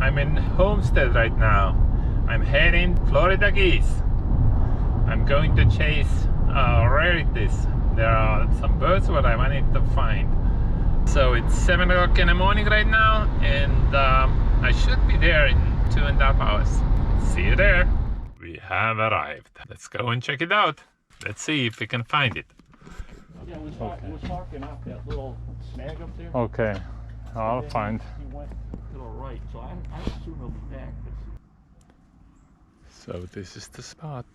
I'm in Homestead right now. I'm heading Florida Keys. I'm going to chase rarities. There are some birds what I wanted to find. So it's 7 o'clock in the morning right now, and I should be there in 2.5 hours. See you there. We have arrived. Let's go and check it out. Let's see if we can find it. Yeah, we was marking out that little snag up there. Okay, I'll find. He went to the right, so I assume he'll be back. So this is the spot.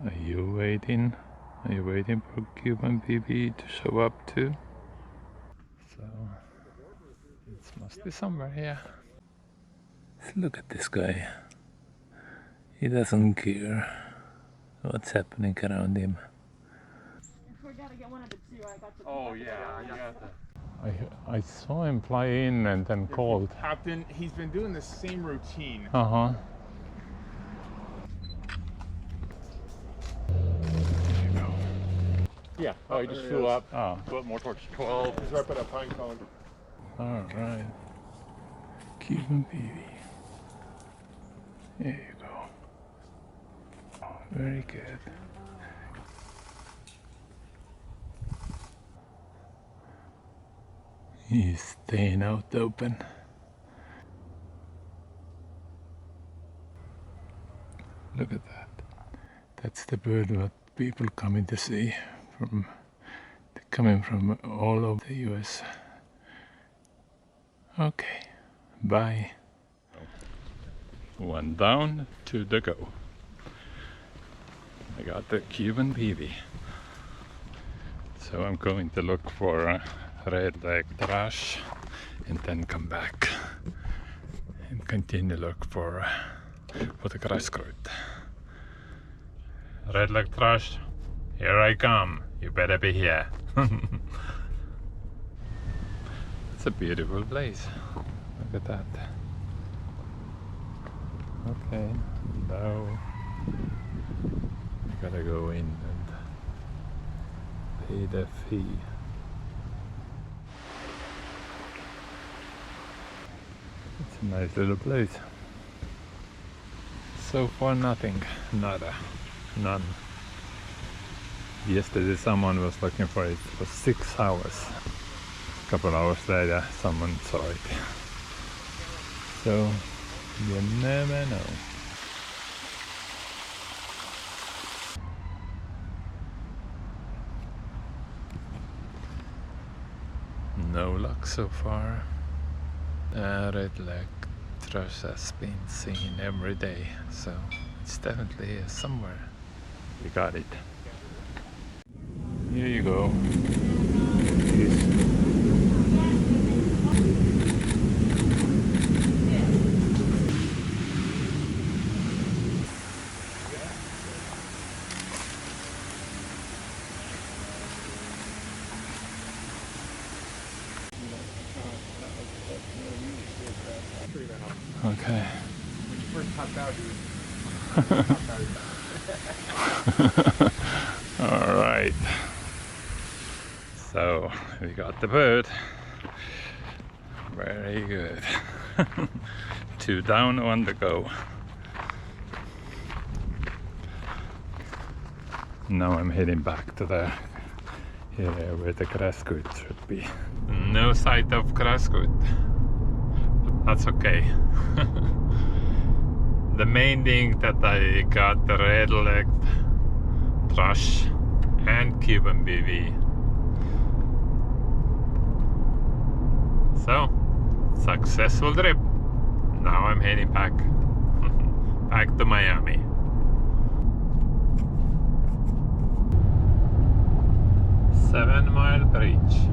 Are you waiting? Are you waiting for Cuban Pewee to show up too? So it must be somewhere here. Look at this guy. He doesn't care what's happening around him. Oh yeah, I got that. I saw him fly in and then called. Captain, he's been doing the same routine. Uh-huh. Yeah. Oh, he just flew up. Oh. Flew up more towards 12. He's right by that pine cone. Alright. Cuban Pewee. There you go. Oh, very good. He's staying out open. Look at that. That's the bird that people coming to see. They're coming from all over the US. Okay, bye. One down, two to go. I got the Cuban Pewee. So I'm going to look for red-legged thrush and then come back and continue look for the grasscroot. Red-legged thrush, here I come. You better be here. It's a beautiful place. Look at that. Okay, now I gotta go in and pay the fee. It's a nice little place. So far nothing, nada, none. Yesterday someone was looking for it for 6 hours. A couple hours later someone saw it. So you never know. No luck so far. Red-legged thrush has been seen every day, so it's definitely here somewhere. We got it. Here you go. Okay. When you first popped out, he was All right. So we got the bird. Very good. 2 down, 1 to go. Now I'm heading back to the area where the grasscroot should be. No sight of grasscroot. That's okay. The main thing that I got the red-legged thrush and Cuban Pewee. So, successful trip. Now I'm heading back back to Miami. Seven Mile Bridge.